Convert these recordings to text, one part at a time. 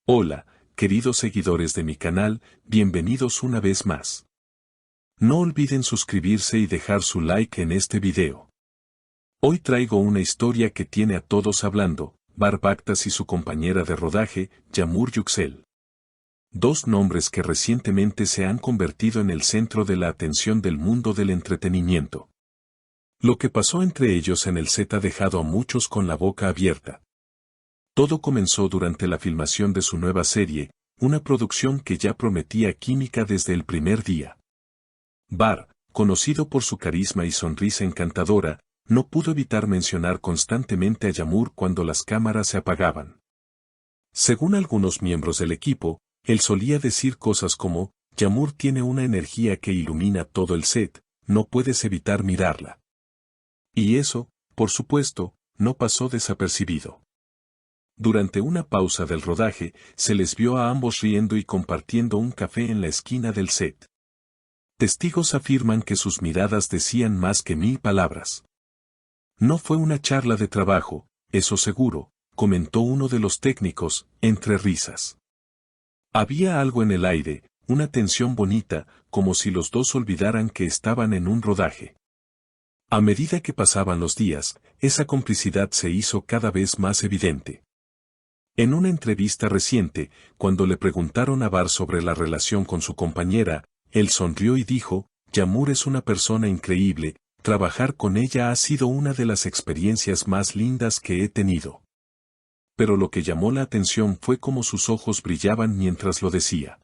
Hola, queridos seguidores de mi canal, bienvenidos una vez más. No olviden suscribirse y dejar su like en este video. Hoy traigo una historia que tiene a todos hablando, Bar Bakhtas y su compañera de rodaje, Yağmur Yüksel. Dos nombres que recientemente se han convertido en el centro de la atención del mundo del entretenimiento. Lo que pasó entre ellos en el set ha dejado a muchos con la boca abierta. Todo comenzó durante la filmación de su nueva serie, una producción que ya prometía química desde el primer día. Bar, conocido por su carisma y sonrisa encantadora, no pudo evitar mencionar constantemente a Yağmur cuando las cámaras se apagaban. Según algunos miembros del equipo, él solía decir cosas como, Yağmur tiene una energía que ilumina todo el set, no puedes evitar mirarla. Y eso, por supuesto, no pasó desapercibido. Durante una pausa del rodaje, se les vio a ambos riendo y compartiendo un café en la esquina del set. Testigos afirman que sus miradas decían más que 1000 palabras. No fue una charla de trabajo, eso seguro, comentó uno de los técnicos, entre risas. Había algo en el aire, una tensión bonita, como si los dos olvidaran que estaban en un rodaje. A medida que pasaban los días, esa complicidad se hizo cada vez más evidente. En una entrevista reciente, cuando le preguntaron a Bar sobre la relación con su compañera, él sonrió y dijo, Yağmur es una persona increíble, trabajar con ella ha sido una de las experiencias más lindas que he tenido. Pero lo que llamó la atención fue cómo sus ojos brillaban mientras lo decía.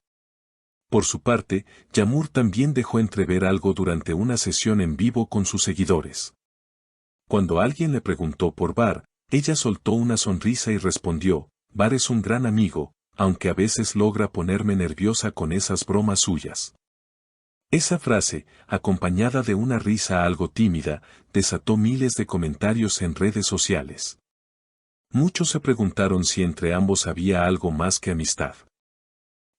Por su parte, Yağmur también dejó entrever algo durante una sesión en vivo con sus seguidores. Cuando alguien le preguntó por Bar, ella soltó una sonrisa y respondió, Bar es un gran amigo, aunque a veces logra ponerme nerviosa con esas bromas suyas. Esa frase, acompañada de una risa algo tímida, desató miles de comentarios en redes sociales. Muchos se preguntaron si entre ambos había algo más que amistad.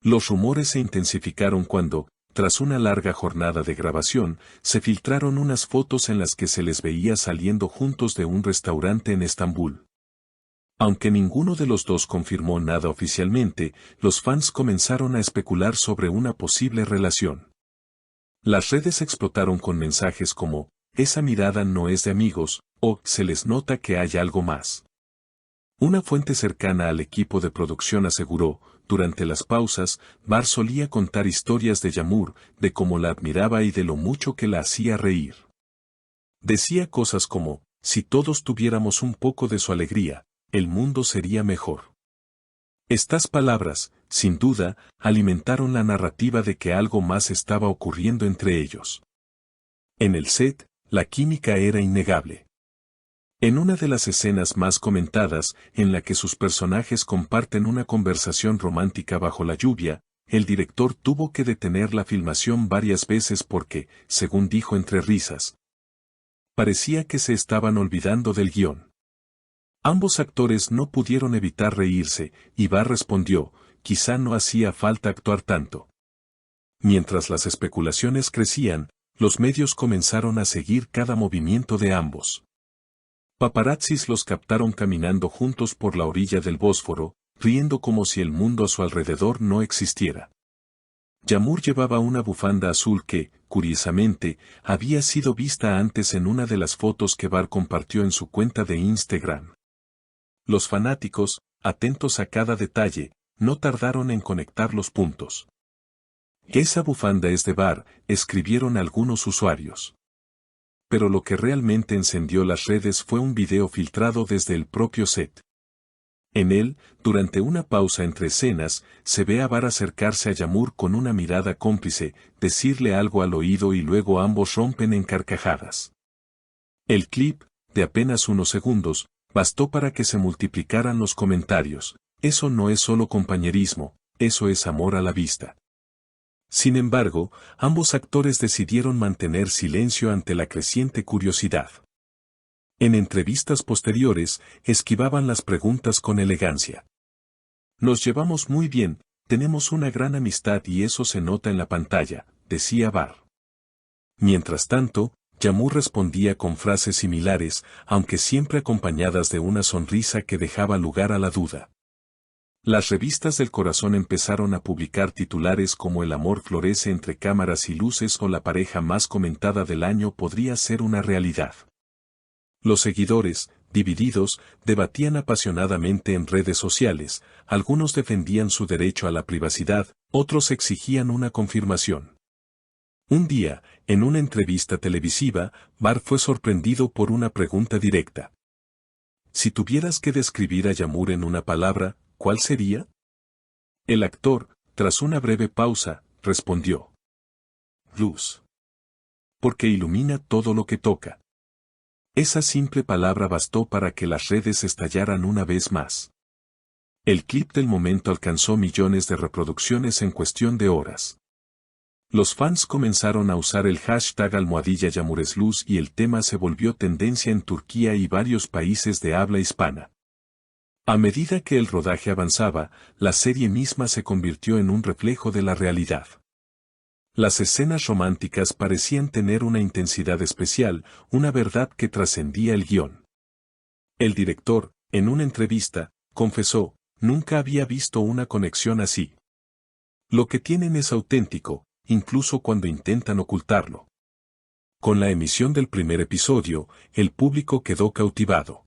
Los rumores se intensificaron cuando, tras una larga jornada de grabación, se filtraron unas fotos en las que se les veía saliendo juntos de un restaurante en Estambul. Aunque ninguno de los dos confirmó nada oficialmente, los fans comenzaron a especular sobre una posible relación. Las redes explotaron con mensajes como, esa mirada no es de amigos, o se les nota que hay algo más. Una fuente cercana al equipo de producción aseguró, durante las pausas, Bar solía contar historias de Yağmur, de cómo la admiraba y de lo mucho que la hacía reír. Decía cosas como, si todos tuviéramos un poco de su alegría, el mundo sería mejor. Estas palabras, sin duda, alimentaron la narrativa de que algo más estaba ocurriendo entre ellos. En el set, la química era innegable. En una de las escenas más comentadas, en la que sus personajes comparten una conversación romántica bajo la lluvia, el director tuvo que detener la filmación varias veces porque, según dijo entre risas, parecía que se estaban olvidando del guión. Ambos actores no pudieron evitar reírse, y Bar respondió, quizá no hacía falta actuar tanto. Mientras las especulaciones crecían, los medios comenzaron a seguir cada movimiento de ambos. Paparazzis los captaron caminando juntos por la orilla del Bósforo, riendo como si el mundo a su alrededor no existiera. Yağmur llevaba una bufanda azul que, curiosamente, había sido vista antes en una de las fotos que Bar compartió en su cuenta de Instagram. Los fanáticos, atentos a cada detalle, no tardaron en conectar los puntos. Esa bufanda es de Bar, escribieron algunos usuarios. Pero lo que realmente encendió las redes fue un video filtrado desde el propio set. En él, durante una pausa entre escenas, se ve a Bar acercarse a Yağmur con una mirada cómplice, decirle algo al oído y luego ambos rompen en carcajadas. El clip, de apenas unos segundos, bastó para que se multiplicaran los comentarios, eso no es solo compañerismo, eso es amor a la vista. Sin embargo, ambos actores decidieron mantener silencio ante la creciente curiosidad. En entrevistas posteriores, esquivaban las preguntas con elegancia. Nos llevamos muy bien, tenemos una gran amistad y eso se nota en la pantalla, decía Bar. Mientras tanto, Yağmur respondía con frases similares, aunque siempre acompañadas de una sonrisa que dejaba lugar a la duda. Las revistas del corazón empezaron a publicar titulares como El amor florece entre cámaras y luces o la pareja más comentada del año podría ser una realidad. Los seguidores, divididos, debatían apasionadamente en redes sociales, algunos defendían su derecho a la privacidad, otros exigían una confirmación. Un día, en una entrevista televisiva, Barr fue sorprendido por una pregunta directa. Si tuvieras que describir a Yamur en una palabra, ¿cuál sería? El actor, tras una breve pausa, respondió. Luz. Porque ilumina todo lo que toca. Esa simple palabra bastó para que las redes estallaran una vez más. El clip del momento alcanzó millones de reproducciones en cuestión de horas. Los fans comenzaron a usar el hashtag #YamurEsLuz y el tema se volvió tendencia en Turquía y varios países de habla hispana. A medida que el rodaje avanzaba, la serie misma se convirtió en un reflejo de la realidad. Las escenas románticas parecían tener una intensidad especial, una verdad que trascendía el guión. El director, en una entrevista, confesó, nunca había visto una conexión así. Lo que tienen es auténtico, incluso cuando intentan ocultarlo. Con la emisión del primer episodio, el público quedó cautivado.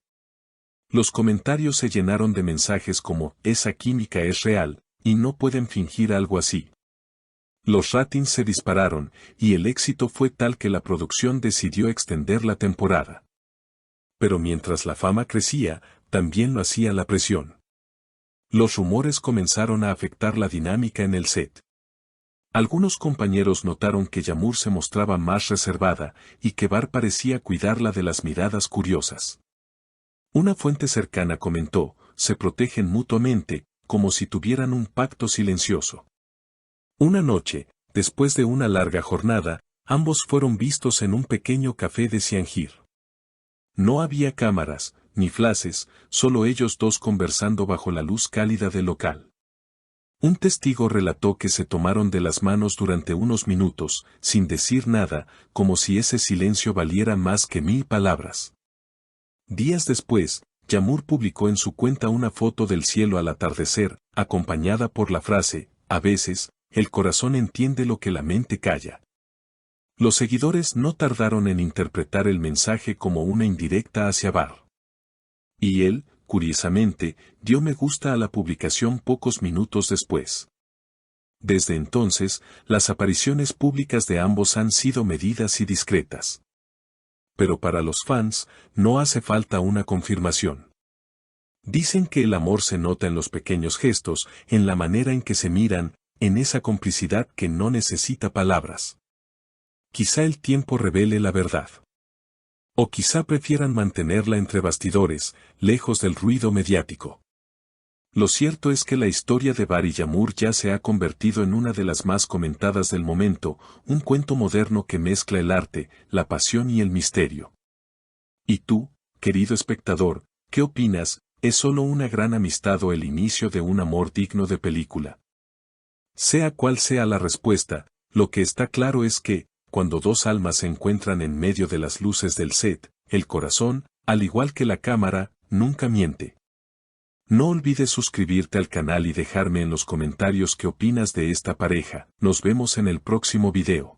Los comentarios se llenaron de mensajes como, esa química es real, y no pueden fingir algo así. Los ratings se dispararon, y el éxito fue tal que la producción decidió extender la temporada. Pero mientras la fama crecía, también lo hacía la presión. Los rumores comenzaron a afectar la dinámica en el set. Algunos compañeros notaron que Yamur se mostraba más reservada, y que Barr parecía cuidarla de las miradas curiosas. Una fuente cercana comentó, se protegen mutuamente, como si tuvieran un pacto silencioso. Una noche, después de una larga jornada, ambos fueron vistos en un pequeño café de Siangir. No había cámaras, ni flashes, solo ellos dos conversando bajo la luz cálida del local. Un testigo relató que se tomaron de las manos durante unos minutos, sin decir nada, como si ese silencio valiera más que 1000 palabras. Días después, Yamur publicó en su cuenta una foto del cielo al atardecer, acompañada por la frase, a veces, el corazón entiende lo que la mente calla. Los seguidores no tardaron en interpretar el mensaje como una indirecta hacia Barr. Y él, curiosamente, dio me gusta a la publicación pocos minutos después. Desde entonces, las apariciones públicas de ambos han sido medidas y discretas. Pero para los fans, no hace falta una confirmación. Dicen que el amor se nota en los pequeños gestos, en la manera en que se miran, en esa complicidad que no necesita palabras. Quizá el tiempo revele la verdad. O quizá prefieran mantenerla entre bastidores, lejos del ruido mediático. Lo cierto es que la historia de Barr y Yamur ya se ha convertido en una de las más comentadas del momento, un cuento moderno que mezcla el arte, la pasión y el misterio. ¿Y tú, querido espectador, qué opinas? ¿Es solo una gran amistad o el inicio de un amor digno de película? Sea cual sea la respuesta, lo que está claro es que, cuando dos almas se encuentran en medio de las luces del set, el corazón, al igual que la cámara, nunca miente. No olvides suscribirte al canal y dejarme en los comentarios qué opinas de esta pareja. Nos vemos en el próximo video.